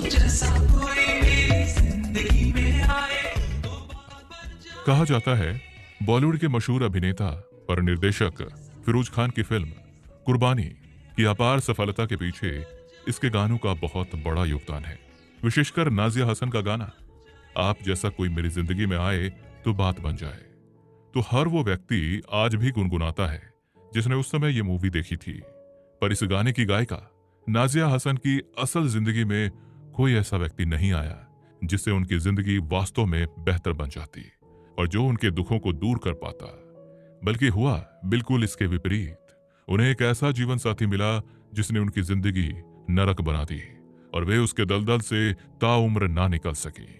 जैसा कोई मेरी जिंदगी में आए। कहा जाता है बॉलीवुड के मशहूर अभिनेता और निर्देशक फिरोज खान की फिल्म कुर्बानी की अपार सफलता के पीछे इसके गानों का बहुत बड़ा योगदान है। विशेषकर नाजिया हसन का गाना आप जैसा कोई मेरी जिंदगी में आए तो बात बन जाए, तो हर वो व्यक्ति आज भी गुनगुनाता है जिसने उस समय ये मूवी देखी थी। पर इस गाने की गायिका नाजिया हसन की असल जिंदगी में कोई ऐसा व्यक्ति नहीं आया जिससे उनकी जिंदगी वास्तव में बेहतर बन जाती और जो उनके दुखों को दूर कर पाता। बल्कि हुआ बिल्कुल इसके विपरीत। उन्हें एक ऐसा जीवन साथी मिला जिसने उनकी जिंदगी नरक बना दी और वे उसके दलदल से ताउम्र ना निकल सकी।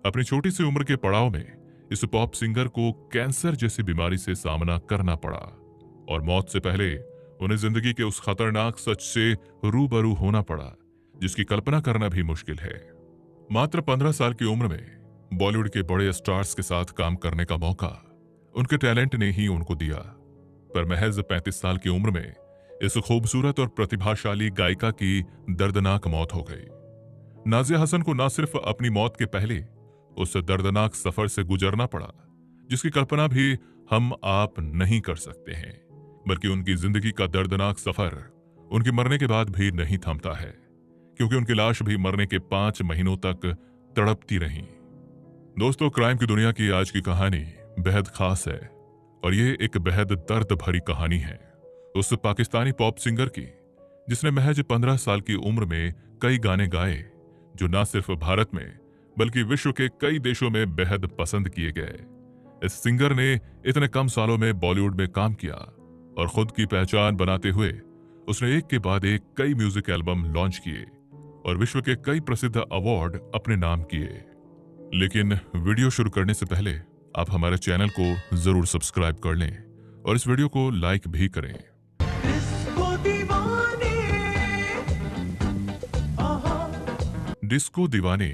अपनी छोटी सी उम्र के पड़ाव में इस पॉप सिंगर को कैंसर जैसी बीमारी से सामना करना पड़ा और मौत से पहले उन्हें जिंदगी के उस खतरनाक सच से रूबरू होना पड़ा जिसकी कल्पना करना भी मुश्किल है। मात्र 15 साल की उम्र में बॉलीवुड के बड़े स्टार्स के साथ काम करने का मौका उनके टैलेंट ने ही उनको दिया, पर महज 35 साल की उम्र में इस खूबसूरत और प्रतिभाशाली गायिका की दर्दनाक मौत हो गई। नाजिया हसन को न सिर्फ अपनी मौत के पहले उस दर्दनाक सफर से गुजरना पड़ा जिसकी कल्पना भी हम आप नहीं कर सकते हैं, बल्कि उनकी जिंदगी का दर्दनाक सफर उनके मरने के बाद भी नहीं थमता है, क्योंकि उनकी लाश भी मरने के 5 महीनों तक तड़पती रही। दोस्तों, क्राइम की दुनिया की आज की कहानी बेहद खास है और ये एक बेहद दर्द भरी कहानी है उस पाकिस्तानी पॉप सिंगर की जिसने महज 15 साल की उम्र में कई गाने गाए जो न सिर्फ भारत में बल्कि विश्व के कई देशों में बेहद पसंद किए गए। इस सिंगर ने इतने कम सालों में बॉलीवुड में काम किया और खुद की पहचान बनाते हुए उसने एक के बाद एक कई म्यूजिक एल्बम लॉन्च किए और विश्व के कई प्रसिद्ध अवार्ड अपने नाम किए। लेकिन वीडियो शुरू करने से पहले आप हमारे चैनल को जरूर सब्सक्राइब कर लें और इस वीडियो को लाइक भी करें। डिस्को दीवाने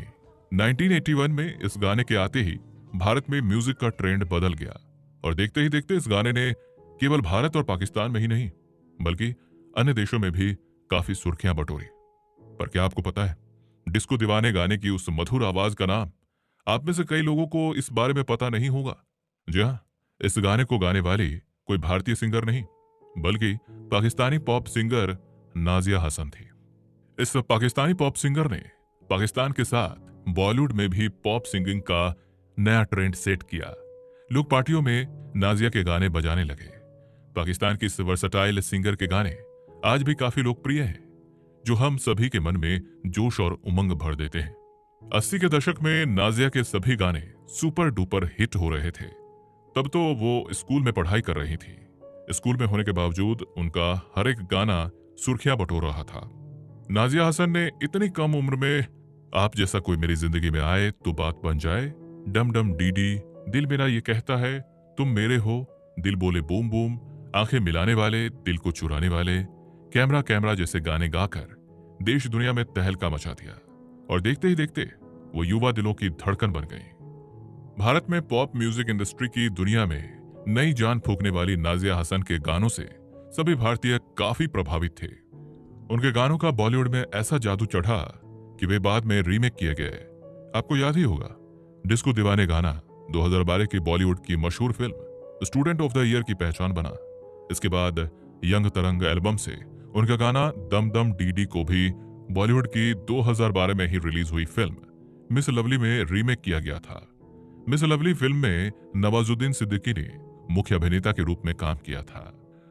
1981 में इस गाने के आते ही भारत में म्यूजिक का ट्रेंड बदल गया और देखते ही देखते इस गाने ने केवल भारत और पाकिस्तान में ही नहीं बल्कि अन्य देशों में भी काफी सुर्खियां बटोरी। पर क्या आपको पता है डिस्को दीवाने गाने की उस मधुर आवाज का नाम आप में से कई लोगों को इस बारे में पता नहीं होगा। जी हाँ, इस गाने को गाने वाली कोई भारतीय सिंगर नहीं बल्कि पाकिस्तानी पॉप सिंगर नाजिया हसन थी। इस पाकिस्तानी पॉप सिंगर ने पाकिस्तान के साथ बॉलीवुड में भी पॉप सिंगिंग का नया ट्रेंड सेट किया। लोग पार्टियों में नाजिया के गाने बजाने लगे। पाकिस्तान की इस वर्सटाइल सिंगर के गाने आज भी काफी लोकप्रिय हैं जो हम सभी के मन में जोश और उमंग भर देते हैं। 80 के दशक में नाजिया के सभी गाने सुपर डुपर हिट हो रहे थे। तब तो वो स्कूल में पढ़ाई कर रही थी। स्कूल में होने के बावजूद उनका हर एक गाना सुर्खियां बटोर रहा था। नाजिया हसन ने इतनी कम उम्र में आप जैसा कोई मेरी जिंदगी में आए तो बात बन जाए, डम डम डी डी, दिल मेरा ये कहता है, तुम मेरे हो, दिल बोले बूम बूम, आंखें मिलाने वाले, दिल को चुराने वाले, कैमरा कैमरा जैसे गाने गाकर देश दुनिया में तहलका मचा दिया और देखते ही देखते वो युवा दिलों की धड़कन बन गई। भारत में पॉप म्यूजिक इंडस्ट्री की दुनिया में नई जान फूंकने वाली नाजिया हसन के गानों से सभी भारतीय काफी प्रभावित थे। उनके गानों का बॉलीवुड में ऐसा जादू चढ़ा कि वे बाद में रीमेक किए गए। आपको याद ही होगा डिस्को दीवाने गाना 2012 की बॉलीवुड की मशहूर film student of the year की पहचान बना। इसके बाद यंग तरंग एल्बम से उनका गाना दम दम डी डी को भी बॉलीवुड की 2012 में ही रिलीज हुई फिल्म मिस लवली में रीमेक किया गया था। मिस लवली फिल्म में नवाजुद्दीन सिद्दीकी ने मुख्य अभिनेता के रूप में काम किया था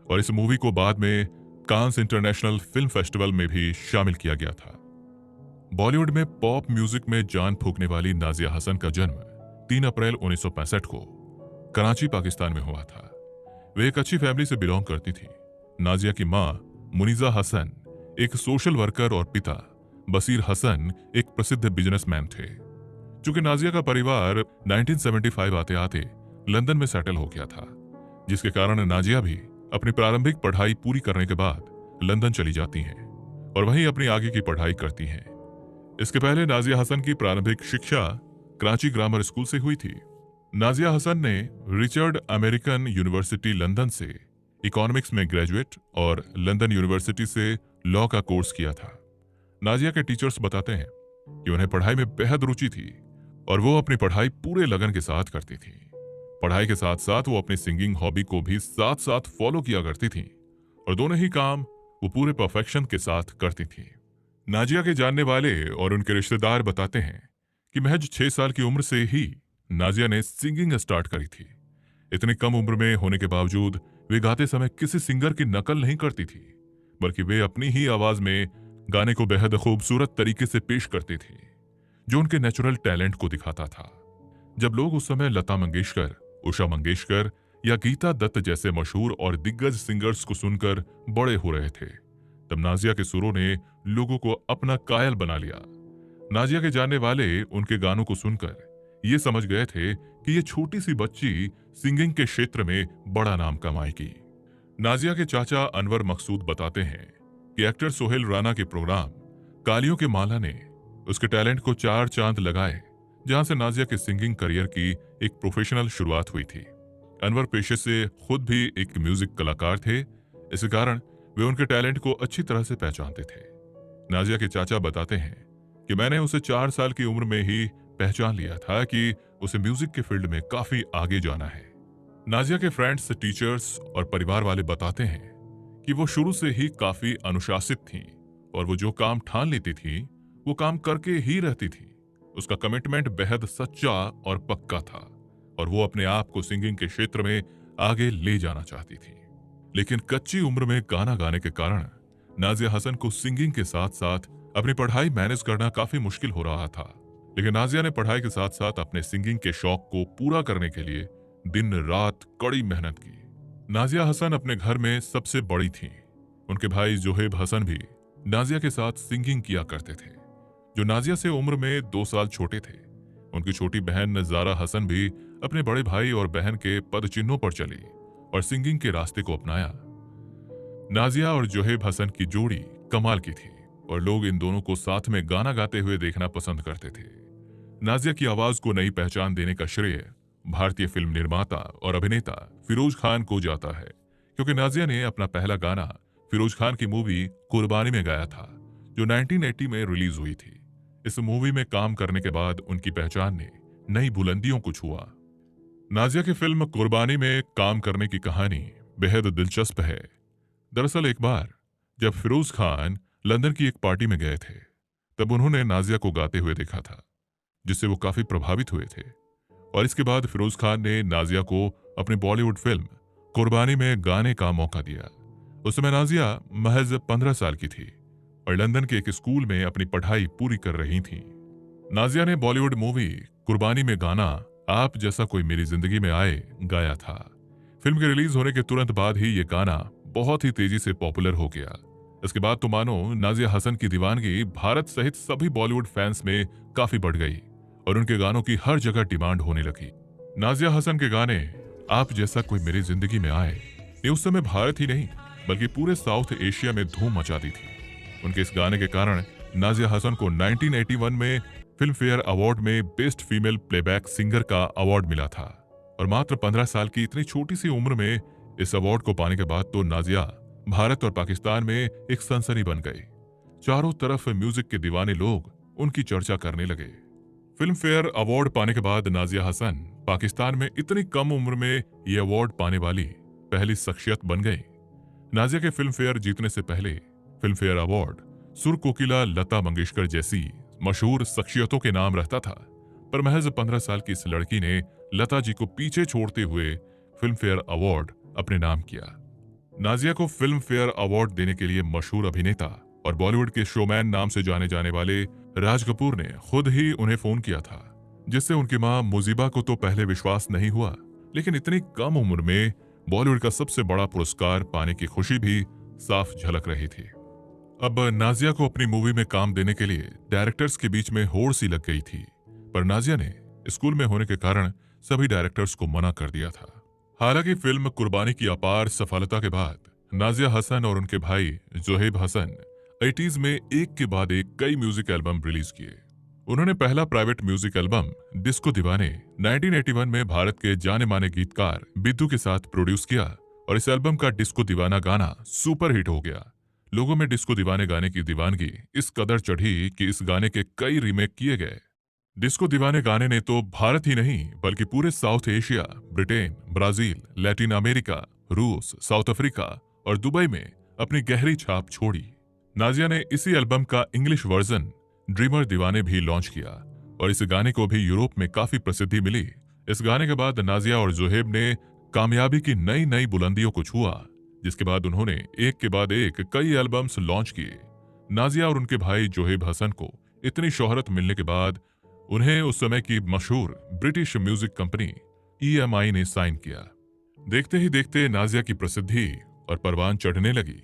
और इस मूवी को बाद में कांस इंटरनेशनल फिल्म फेस्टिवल में भी शामिल किया गया था। बॉलीवुड में पॉप म्यूजिक में जान फूंकने वाली नाजिया हसन का जन्म 3 अप्रैल 1965 को कराची, पाकिस्तान में हुआ था। वे एक अच्छी फैमिली से बिलोंग करती थी। नाजिया की मां मुनीजा हसन एक सोशल वर्कर और पिता बसीर हसन एक प्रसिद्ध बिजनेसमैन थे। चूंकि नाजिया का परिवार 1975 आते आते लंदन में सेटल हो गया था, जिसके कारण नाजिया भी अपनी प्रारंभिक पढ़ाई पूरी करने के बाद लंदन चली जाती हैं और वहीं अपनी आगे की पढ़ाई करती हैं। इसके पहले नाजिया हसन की प्रारंभिक शिक्षा कराची ग्रामर स्कूल से हुई थी। नाजिया हसन ने रिचर्ड अमेरिकन यूनिवर्सिटी लंदन से इकोनॉमिक्स में ग्रेजुएट और लंदन यूनिवर्सिटी से लॉ का कोर्स किया था। नाजिया के टीचर्स बताते हैं कि उन्हें पढ़ाई में बेहद रुचि थी और वो अपनी पढ़ाई पूरे लगन के साथ करती थी। पढ़ाई के साथ साथ वो अपनी सिंगिंग हॉबी को भी साथ साथ फॉलो किया करती थी और दोनों ही काम वो पूरे परफेक्शन के साथ करती थी। नाजिया के जानने वाले और उनके रिश्तेदार बताते हैं कि महज 6 साल की उम्र से ही नाजिया ने सिंगिंग स्टार्ट करी थी। इतनी कम उम्र में होने के बावजूद वे गाते समय किसी सिंगर की नकल नहीं करती थी, बल्कि वे अपनी ही आवाज में गाने को बेहद खूबसूरत तरीके से पेश करती थी, जो उनके नेचुरल टैलेंट को दिखाता था। जब लोग उस समय लता मंगेशकर, उषा मंगेशकर या गीता दत्त जैसे मशहूर और दिग्गज सिंगर्स को सुनकर बड़े हो रहे थे, तब नाजिया के सुरों ने लोगों को अपना कायल बना लिया। नाजिया के जानने वाले उनके गानों को सुनकर ये समझ गए थे कि ये छोटी सी बच्ची सिंगिंग के क्षेत्र में बड़ा नाम कमाएगी। नाजिया के चाचा अनवर मकसूद बताते हैं कि एक्टर सोहेल राना के प्रोग्राम कालियों के माला ने उसके टैलेंट को 4 चांद लगाए, जहां से नाजिया के सिंगिंग करियर की एक प्रोफेशनल शुरुआत हुई थी। अनवर पेशे से खुद भी एक म्यूजिक कलाकार थे, इस कारण वे उनके टैलेंट को अच्छी तरह से पहचानते थे। नाजिया के चाचा बताते हैं कि मैंने उसे 4 साल की उम्र में ही पहचान लिया था कि उसे म्यूजिक के फील्ड में काफी आगे जाना है। नाजिया के फ्रेंड्स, टीचर्स और परिवार वाले बताते हैं कि वो शुरू से ही काफी अनुशासित थीं और वो जो काम ठान लेती थी वो काम करके ही रहती थी। उसका कमिटमेंट बेहद सच्चा और पक्का था और वो अपने आप को सिंगिंग के क्षेत्र में आगे ले जाना चाहती थी। लेकिन कच्ची उम्र में गाना गाने के कारण नाजिया हसन को सिंगिंग के साथ साथ अपनी पढ़ाई मैनेज करना काफी मुश्किल हो रहा था। लेकिन नाजिया ने पढ़ाई के साथ साथ अपने सिंगिंग के शौक को पूरा करने के लिए दिन रात कड़ी मेहनत की। नाजिया हसन अपने घर में सबसे बड़ी थीं। उनके भाई जोहेब हसन भी नाजिया के साथ सिंगिंग किया करते थे, जो नाजिया से उम्र में 2 साल छोटे थे। उनकी छोटी बहन ज़ारा हसन भी अपने बड़े भाई और बहन के पदचिन्हों पर चली और सिंगिंग के रास्ते को अपनाया। नाजिया और जोहेब हसन की जोड़ी कमाल की थी और लोग इन दोनों को साथ में गाना गाते हुए देखना पसंद करते थे। नाजिया की आवाज को नई पहचान देने का श्रेय भारतीय फिल्म निर्माता और अभिनेता फिरोज खान को जाता है, क्योंकि नाजिया ने अपना पहला गाना फिरोज खान की मूवी कुर्बानी में गाया था, जो 1980 में रिलीज हुई थी। इस मूवी में काम करने के बाद उनकी पहचान ने नई बुलंदियों को छुआ। नाजिया की फिल्म कुर्बानी में काम करने की कहानी बेहद दिलचस्प है। दरअसल एक बार जब फिरोज खान लंदन की एक पार्टी में गए थे, तब उन्होंने नाजिया को गाते हुए देखा था, जिससे वो काफी प्रभावित हुए थे और इसके बाद फिरोज खान ने नाजिया को अपनी बॉलीवुड फिल्म कुर्बानी में गाने का मौका दिया। उस समय नाजिया महज 15 साल की थी और लंदन के एक स्कूल में अपनी पढ़ाई पूरी कर रही थी। नाजिया ने बॉलीवुड मूवी कुर्बानी में गाना आप जैसा कोई मेरी जिंदगी में आए गाया था। फिल्म के रिलीज होने के तुरंत बाद ही ये गाना बहुत ही तेजी से पॉपुलर हो गया। इसके बाद तो मानो नाजिया हसन की दीवानगी भारत सहित सभी बॉलीवुड फैंस में काफी बढ़ गई और उनके गानों की हर जगह डिमांड होने लगी। नाजिया हसन के गाने आप जैसा कोई मेरी जिंदगी में आए, ये उस समय भारत ही नहीं बल्कि पूरे साउथ एशिया में धूम मचा दी थी। उनके इस गाने के कारण नाजिया हसन को 1981 में फिल्म फेयर अवार्ड में बेस्ट फीमेल प्लेबैक सिंगर का अवार्ड मिला था और मात्र 15 साल की इतनी छोटी सी उम्र में इस अवार्ड को पाने के बाद तो नाजिया भारत और पाकिस्तान में एक सनसनी बन गई। चारों तरफ म्यूजिक के दीवाने लोग उनकी चर्चा करने लगे। फिल्म फेयर अवार्ड पाने के बाद नाजिया हसन पाकिस्तान में इतनी कम उम्र में ये अवार्ड पाने वाली पहली शख्सियत बन गई। नाजिया के फिल्म फेयर जीतने से पहले फिल्म फेयर अवार्ड सुर कोकिला लता मंगेशकर जैसी मशहूर शख्सियतों के नाम रहता था, पर महज 15 साल की इस लड़की ने लता जी को पीछे छोड़ते हुए फिल्म फेयर अवार्ड अपने नाम किया। नाजिया को फिल्म फेयर अवार्ड देने के लिए मशहूर अभिनेता और बॉलीवुड के शोमैन नाम से जाने जाने वाले राज कपूर ने खुद ही उन्हें फोन किया था, जिससे उनकी मां मुजीबा को तो पहले विश्वास नहीं हुआ, लेकिन इतनी कम उम्र में बॉलीवुड का सबसे बड़ा पुरस्कार पाने की खुशी भी साफ झलक रही थी। अब नाजिया को अपनी मूवी में काम देने के लिए डायरेक्टर्स के बीच में होड़ सी लग गई थी, पर नाजिया ने स्कूल में होने के कारण सभी डायरेक्टर्स को मना कर दिया था। हालांकि फिल्म कुर्बानी की अपार सफलता के बाद नाजिया हसन और उनके भाई जोहेब हसन 80s में एक के बाद एक कई म्यूजिक एल्बम रिलीज किए। उन्होंने पहला प्राइवेट म्यूजिक एल्बम डिस्को दीवाने 1981 में भारत के जाने माने गीतकार बिद्दू के साथ प्रोड्यूस किया और इस एल्बम का डिस्को दीवाना गाना सुपर हिट हो गया। लोगों में डिस्को दीवाने गाने की दीवानगी इस कदर चढ़ी कि इस गाने के कई रीमेक किए गए। डिस्को दीवाने गाने ने तो भारत ही नहीं बल्कि पूरे south Asia, Britain, Brazil, Latin America, रूस, साउथ अफ्रीका और दुबई में अपनी गहरी छाप छोड़ी। नाजिया ने इसी एल्बम का इंग्लिश वर्जन ड्रीमर दीवाने भी लॉन्च किया और इस गाने को भी यूरोप में काफी प्रसिद्धि मिली। इस गाने के बाद नाजिया और जोहेब ने कामयाबी की नई नई बुलंदियों को छुआ, जिसके बाद उन्होंने एक के बाद एक कई एल्बम्स लॉन्च किए। नाजिया और उनके भाई जोहेब हसन को इतनी शोहरत मिलने के बाद उन्हें उस समय की मशहूर ब्रिटिश म्यूजिक कंपनी EMI ने साइन किया। देखते ही देखते नाजिया की प्रसिद्धि और परवान चढ़ने लगी।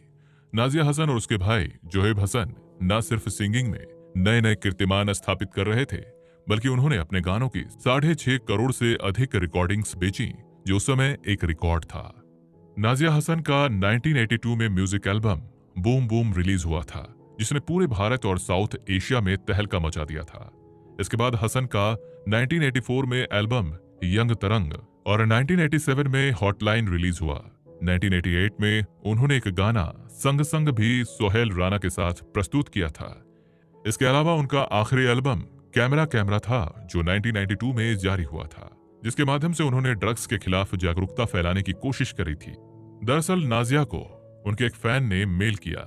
नाजिया हसन और उसके भाई जोहेब हसन न सिर्फ सिंगिंग में नए नए कीर्तिमान स्थापित कर रहे थे, बल्कि उन्होंने अपने गानों की 6.5 करोड़ से अधिक रिकॉर्डिंग्स बेची, जो उस समय एक रिकॉर्ड था। नाजिया हसन का 1982 में music album boom boom release हुआ था, जिसने पूरे भारत और साउथ एशिया में तहलका मचा दिया था। इसके बाद हसन का 1984 में एल्बम यंग तरंग और 1987 में हॉटलाइन रिलीज हुआ। 1988 में उन्होंने एक गाना संग संग भी सोहेल राणा के साथ प्रस्तुत किया था। इसके अलावा उनका आखिरी एल्बम कैमरा कैमरा था, जो 1992 में जारी हुआ था, जिसके माध्यम से उन्होंने ड्रग्स के खिलाफ जागरूकता फैलाने की कोशिश करी थी। दरअसल नाजिया को उनके एक फैन ने मेल किया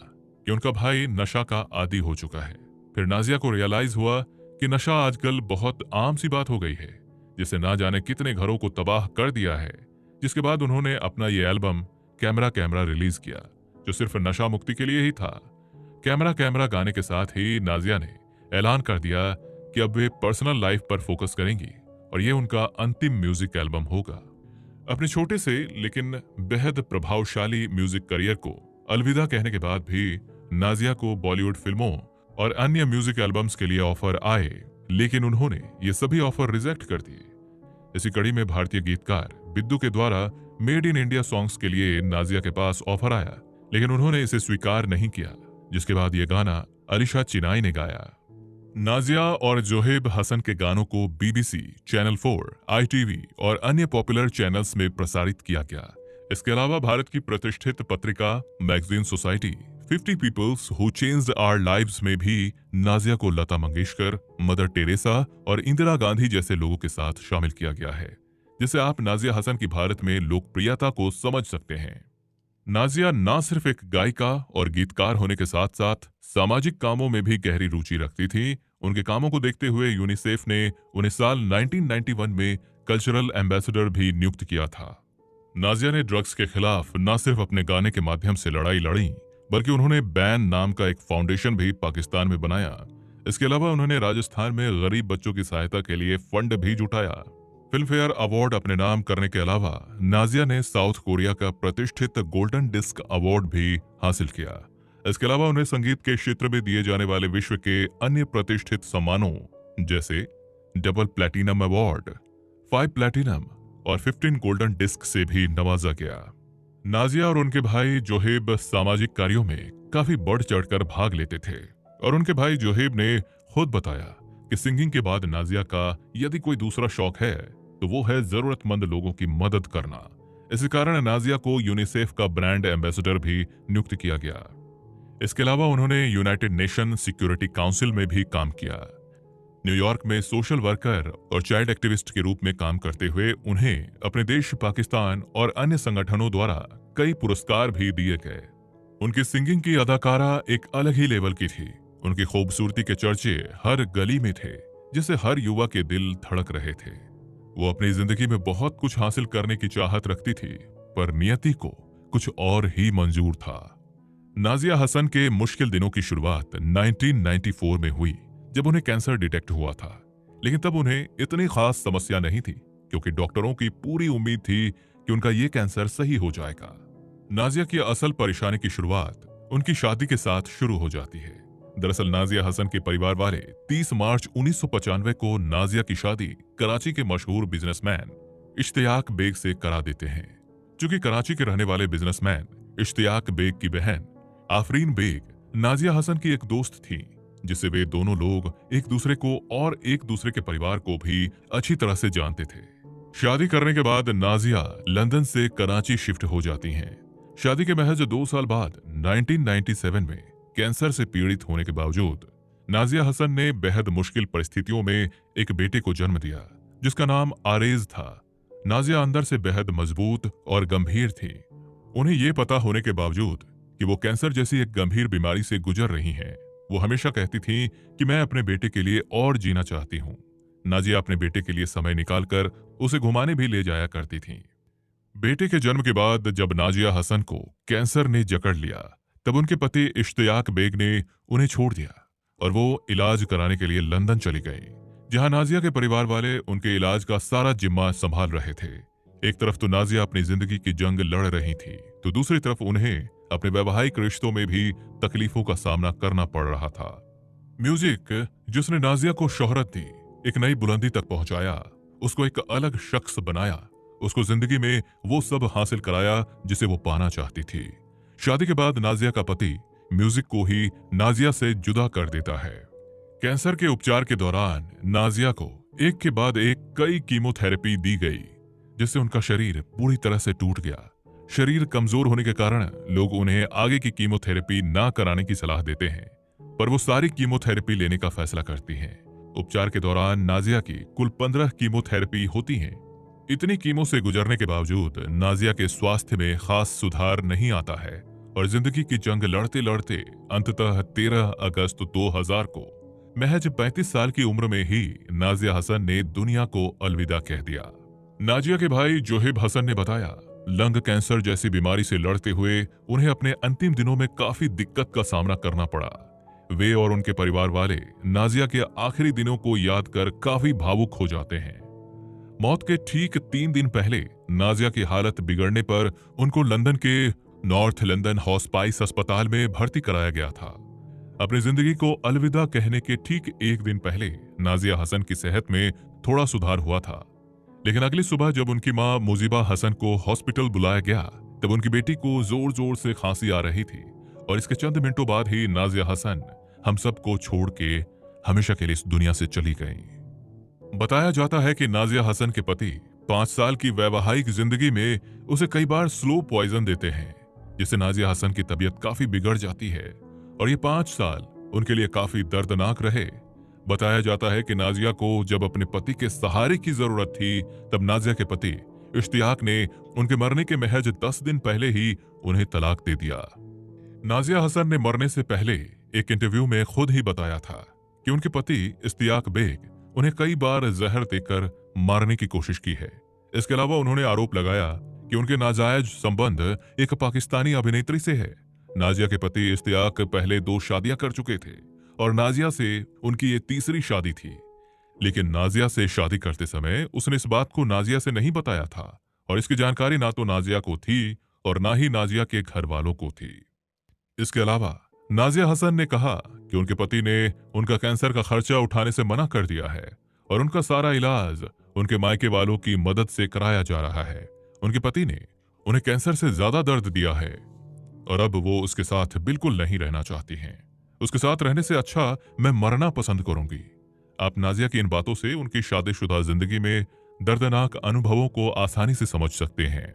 कि उनका भाई नशा का आदी हो चुका है। फिर नाजिया को रियलाइज हुआ कि नशा आजकल बहुत आम सी बात हो गई है, जिसे ना जाने कितने घरों को तबाह कर दिया है। जिसके बाद उन्होंने अपना ये एल्बम कैमरा कैमरा रिलीज किया, जो सिर्फ नशा मुक्ति के लिए ही था। कैमरा कैमरा गाने के साथ ही नाजिया ने ऐलान कर दिया कि अब वे पर्सनल लाइफ पर फोकस करेंगी और ये उनका अंतिम म्यूजिक एल्बम होगा। अपने छोटे से लेकिन बेहद प्रभावशाली म्यूजिक करियर को अलविदा कहने के बाद भी नाजिया को बॉलीवुड फिल्मों और अन्य म्यूजिक एल्बम्स के लिए ऑफर आए, लेकिन उन्होंने ये सभी ऑफर रिजेक्ट कर दिए। इसी कड़ी में भारतीय गीतकार बिद्दू के द्वारा मेड इन इंडिया सॉन्ग्स के लिए नाजिया के पास ऑफर आया, लेकिन उन्होंने इसे स्वीकार नहीं किया, जिसके बाद ये गाना अलिशा चिनाई ने गाया। नाजिया और जोहेब हसन के गानों को BBC, चैनल 4, ITV और अन्य पॉपुलर चैनल्स में प्रसारित किया गया। इसके अलावा भारत की प्रतिष्ठित पत्रिका magazine society 50 peoples who changed our lives में भी नाजिया को लता मंगेशकर, मदर टेरेसा और इंदिरा गांधी जैसे लोगों के साथ शामिल किया गया है, जिससे आप नाजिया हसन की भारत में लोकप्रियता को समझ सकते हैं। नाजिया न सिर्फ एक गायिका और गीतकार होने के साथ साथ सामाजिक कामों में भी गहरी रुचि रखती थी। उनके कामों को देखते हुए यूनिसेफ ने उन्हें साल 1991 में कल्चरल एम्बेसडर भी नियुक्त किया था। नाजिया ने ड्रग्स के खिलाफ न सिर्फ अपने गाने के माध्यम से लड़ाई लड़ी, बल्कि उन्होंने बैन नाम का एक फाउंडेशन भी पाकिस्तान में बनाया। इसके अलावा उन्होंने राजस्थान में गरीब बच्चों की सहायता के लिए फंड भी जुटाया। फिल्म फेयर अवार्ड अपने नाम करने के अलावा नाजिया ने साउथ कोरिया का प्रतिष्ठित गोल्डन डिस्क अवार्ड भी हासिल किया। इसके अलावा उन्हें संगीत के क्षेत्र में दिए जाने वाले विश्व के अन्य प्रतिष्ठित सम्मानों जैसे डबल प्लैटिनम अवार्ड, 5 प्लैटिनम और 15 गोल्डन डिस्क से भी नवाजा गया। नाजिया और उनके भाई जोहेब सामाजिक कार्यों में काफी बढ़ चढ़कर भाग लेते थे और उनके भाई जोहेब ने खुद बताया कि सिंगिंग के बाद नाजिया का यदि कोई दूसरा शौक है तो वो है जरूरतमंद लोगों की मदद करना। इसी कारण नाजिया को यूनिसेफ का ब्रांड एम्बेसडर भी नियुक्त किया गया। इसके अलावा उन्होंने यूनाइटेड नेशन सिक्योरिटी काउंसिल में भी काम किया। न्यूयॉर्क में सोशल वर्कर और चाइल्ड एक्टिविस्ट के रूप में काम करते हुए उन्हें अपने देश पाकिस्तान और अन्य संगठनों द्वारा कई पुरस्कार भी दिए गए। उनकी सिंगिंग की अदाकारा एक अलग ही लेवल की थी। उनकी खूबसूरती के चर्चे हर गली में थे, जिससे हर युवा के दिल धड़क रहे थे। वो अपनी जिंदगी में बहुत कुछ हासिल करने की चाहत रखती थी, पर नियति को कुछ और ही मंजूर था। नाजिया हसन के मुश्किल दिनों की शुरुआत 1994 में हुई, जब उन्हें कैंसर डिटेक्ट हुआ था। लेकिन तब उन्हें इतनी खास समस्या नहीं थी, क्योंकि डॉक्टरों की पूरी उम्मीद थी कि उनका ये कैंसर सही हो जाएगा। नाजिया की असल परेशानी की शुरुआत उनकी शादी के साथ शुरू हो जाती है। दरअसल नाजिया हसन के परिवार वाले 30 मार्च 1995 को नाजिया की शादी कराची के मशहूर बिजनेसमैन इश्तियाक बेग से करा देते हैं। चूंकि कराची के रहने वाले बिजनेसमैन इश्तियाक बेग की बहन आफरीन बेग नाजिया हसन की एक दोस्त थी, जिससे वे दोनों लोग एक दूसरे को और एक दूसरे के परिवार को भी अच्छी तरह से जानते थे। शादी करने के बाद नाजिया लंदन से कराची शिफ्ट हो जाती हैं। शादी के महज 2 साल बाद 1997 में कैंसर से पीड़ित होने के बावजूद नाजिया हसन ने बेहद मुश्किल परिस्थितियों में एक बेटे को जन्म दिया जिसका नाम आरेज था। नाजिया अंदर से बेहद मजबूत और गंभीर थी। उन्हें यह पता होने के बावजूद कि वो कैंसर जैसी एक गंभीर बीमारी से गुजर रही हैं, वो हमेशा कहती थीं कि मैं अपने बेटे के लिए और जीना चाहती हूँ। नाजिया अपने बेटे के लिए समय निकालकर उसे घुमाने भी ले जाया करती थीं। बेटे के जन्म के बाद जब नाजिया हसन को कैंसर ने जकड़ लिया, तब उनके पति इश्तियाक बेग ने उन्हें छोड़ दिया और वो इलाज कराने के लिए लंदन चली गई, जहां नाजिया के परिवार वाले उनके इलाज का सारा जिम्मा संभाल रहे थे। एक तरफ तो नाजिया अपनी जिंदगी की जंग लड़ रही थी, तो दूसरी तरफ उन्हें अपने वैवाहिक रिश्तों में भी तकलीफों का सामना करना पड़ रहा था। म्यूजिक जिसने नाजिया को शोहरत दी, एक नई बुलंदी तक पहुंचाया, उसको एक अलग शख्स बनाया, उसको जिंदगी में वो सब हासिल कराया जिसे वो पाना चाहती थी। शादी के बाद नाजिया का पति म्यूजिक को ही नाजिया से जुदा कर देता है। कैंसर के उपचार के दौरान नाजिया को एक के बाद एक कई कीमोथेरेपी दी गई, जिससे उनका शरीर पूरी तरह से टूट गया। शरीर कमजोर होने के कारण लोग उन्हें आगे की कीमोथेरेपी ना कराने की सलाह देते हैं, पर वो सारी कीमोथेरेपी लेने का फैसला करती हैं। उपचार के दौरान नाजिया की कुल 15 कीमोथेरेपी होती हैं। इतनी कीमो से गुजरने के बावजूद नाजिया के स्वास्थ्य में खास सुधार नहीं आता है और जिंदगी की जंग लड़ते लड़ते अंततः 13 अगस्त 2000 को महज 35 साल की उम्र में ही नाजिया हसन ने दुनिया को अलविदा कह दिया। नाजिया के भाई जोहेब हसन ने बताया, लंग कैंसर जैसी बीमारी से लड़ते हुए उन्हें अपने अंतिम दिनों में काफी दिक्कत का सामना करना पड़ा। वे और उनके परिवार वाले नाजिया के आखिरी दिनों को याद कर काफी भावुक हो जाते हैं। मौत के ठीक 3 दिन पहले नाजिया की हालत बिगड़ने पर उनको लंदन के नॉर्थ लंदन हॉस्पाइस अस्पताल में भर्ती कराया गया था। अपनी जिंदगी को अलविदा कहने के ठीक 1 दिन पहले नाजिया हसन की सेहत में थोड़ा सुधार हुआ था, लेकिन अगली सुबह जब उनकी मां मुजीबा हसन को हॉस्पिटल बुलाया गया, तब उनकी बेटी को जोर जोर से खांसी आ रही थी और इसके चंद मिनटों बाद ही नाजिया हसन हम सबको छोड़ के हमेशा के लिए इस दुनिया से चली गई। बताया जाता है कि नाजिया हसन के पति 5 साल की वैवाहिक जिंदगी में उसे कई बार स्लो पॉइजन देते हैं, जिससे नाजिया हसन की तबीयत काफी बिगड़ जाती है और ये 5 साल उनके लिए काफी दर्दनाक रहे। बताया जाता है कि नाजिया को जब अपने पति के सहारे की जरूरत थी, तब नाजिया के पति इश्तियाक ने उनके मरने के महज 10 दिन पहले ही उन्हें तलाक दे दिया। नाजिया हसन ने मरने से पहले एक इंटरव्यू में खुद ही बताया था कि उनके पति इश्तियाक बेग उन्हें कई बार जहर देकर मारने की कोशिश की है। इसके अलावा उन्होंने आरोप लगाया कि उनके नाजायज संबंध एक पाकिस्तानी अभिनेत्री से है। नाजिया के पति इश्तियाक पहले 2 शादियां कर चुके थे और नाजिया से उनकी ये तीसरी शादी थी, लेकिन नाजिया से शादी करते समय उसने इस बात को नाजिया से नहीं बताया था और इसकी जानकारी ना तो नाजिया को थी और ना ही नाजिया के घर वालों को थी। इसके अलावा नाजिया हसन ने कहा कि उनके पति ने उनका कैंसर का खर्चा उठाने से मना कर दिया है और उनका सारा इलाज उनके मायके वालों की मदद से कराया जा रहा है। उनके पति ने उन्हें कैंसर से ज्यादा दर्द दिया है और अब वो उसके साथ बिल्कुल नहीं रहना चाहती हैं। उसके साथ रहने से अच्छा मैं मरना पसंद करूंगी। आप नाजिया की इन बातों से उनकी शादीशुदा जिंदगी में दर्दनाक अनुभवों को आसानी से समझ सकते हैं।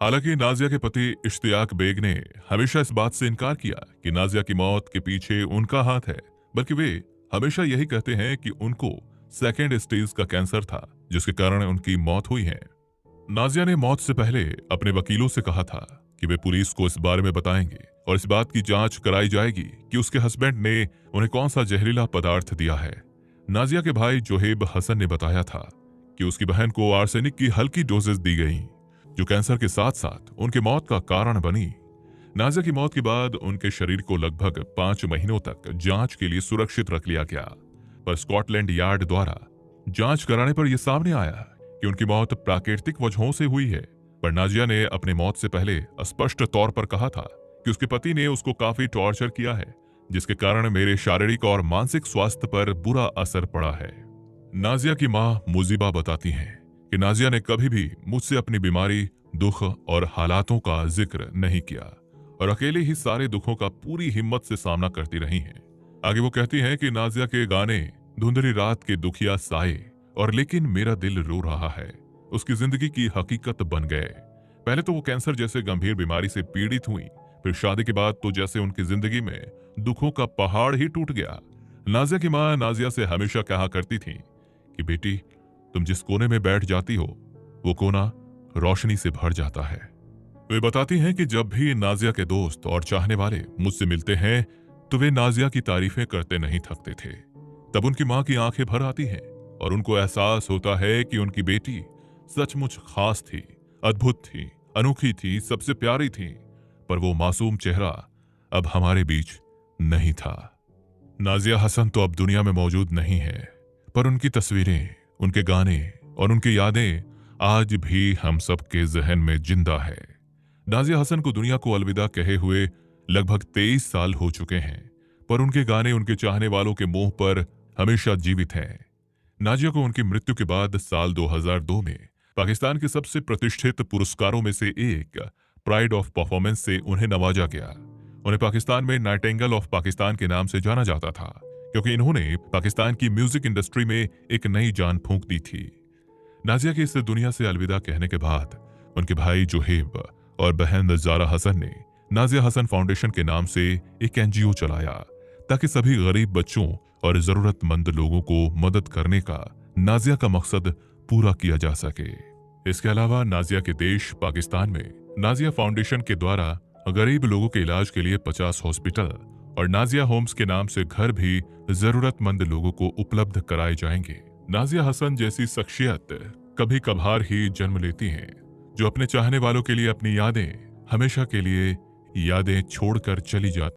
हालांकि नाजिया के पति इश्तियाक बेग ने हमेशा इस बात से इनकार किया कि नाजिया की मौत के पीछे उनका हाथ है, बल्कि वे हमेशा यही कहते हैं कि उनको 2nd स्टेज का कैंसर था, जिसके कारण उनकी मौत हुई है। नाजिया ने मौत से पहले अपने वकीलों से कहा था कि वे पुलिस को इस बारे में बताएंगे और इस बात की जांच कराई जाएगी कि उसके हस्बैंड ने उन्हें कौन सा जहरीला पदार्थ दिया है। नाजिया के भाई जोहेब हसन ने बताया था कि उसकी बहन को आर्सेनिक की हल्की डोजेस दी गई, जो कैंसर के साथ साथ उनके मौत का कारण बनी। नाजिया की मौत के बाद उनके शरीर को लगभग 5 महीनों तक जांच के लिए सुरक्षित रख लिया गया, पर स्कॉटलैंड यार्ड द्वारा जांच कराने पर यह सामने आया कि उनकी मौत प्राकृतिक वजहों से हुई है। पर नाजिया ने अपने मौत से पहले स्पष्ट तौर पर कहा था कि उसके पति ने उसको काफी टॉर्चर किया है, जिसके कारण मेरे शारीरिक और मानसिक स्वास्थ्य पर बुरा असर पड़ा है। नाजिया की मां मुजीबा बताती हैं कि नाजिया ने कभी भी मुझसे अपनी बीमारी, दुख और हालातों का जिक्र नहीं किया और अकेले ही सारे दुखों का पूरी हिम्मत से सामना करती रही हैं। आगे वो कहती हैं कि नाजिया के गाने धुंधली रात के दुखिया साए और लेकिन मेरा दिल रो रहा है उसकी जिंदगी की हकीकत बन गए। पहले तो वो कैंसर जैसे गंभीर बीमारी से पीड़ित हुई, फिर शादी के बाद तो जैसे उनकी जिंदगी में दुखों का पहाड़ ही टूट गया। नाजिया की मां नाजिया से हमेशा कहा करती थी कि बेटी, तुम जिस कोने में बैठ जाती हो वो कोना रोशनी से भर जाता है। वे बताती हैं कि जब भी नाजिया के दोस्त और चाहने वाले मुझसे मिलते हैं तो वे नाजिया की तारीफें करते नहीं थकते थे। तब उनकी मां की आंखें भर आती हैं और उनको एहसास होता है कि उनकी बेटी सचमुच खास थी, अद्भुत थी, अनोखी थी, सबसे प्यारी थी। पर वो मासूम चेहरा अब हमारे बीच नहीं था। नाजिया हसन तो अब दुनिया में मौजूद नहीं है, पर उनकी तस्वीरें, उनके गाने और उनकी यादें आज भी हम सबके जहन में जिंदा है। नाजिया हसन को दुनिया को अलविदा कहे हुए लगभग 23 साल हो चुके हैं, पर उनके गाने उनके चाहने वालों के मुंह पर हमेशा जीवित हैं। नाजिया को उनकी मृत्यु के बाद साल 2002 में पाकिस्तान के सबसे प्रतिष्ठित पुरस्कारों में से एक प्राइड ऑफ परफॉर्मेंस से उन्हें नवाजा गया। उन्हें पाकिस्तान में नाइटिंगेल ऑफ पाकिस्तान के नाम से जाना जाता था, क्योंकि इन्होंने पाकिस्तान की म्यूजिक इंडस्ट्री में एक नई जान फूंक दी थी। नाजिया के इस दुनिया से अलविदा कहने के बाद उनके भाई जोहेब और बहन ज़ारा हसन ने नाजिया हसन फाउंडेशन के नाम से एक एनजीओ चलाया, ताकि सभी गरीब बच्चों और जरूरतमंद लोगों को मदद करने का नाजिया का मकसद पूरा किया जा सके। इसके अलावा नाजिया के देश पाकिस्तान में नाजिया फाउंडेशन के द्वारा गरीब लोगों के इलाज के लिए 50 हॉस्पिटल और नाजिया होम्स के नाम से घर भी जरूरतमंद लोगों को उपलब्ध कराए जाएंगे। नाजिया हसन जैसी शख्सियत कभी कभार ही जन्म लेती हैं, जो अपने चाहने वालों के लिए अपनी यादें हमेशा के लिए यादें छोड़कर चली जाती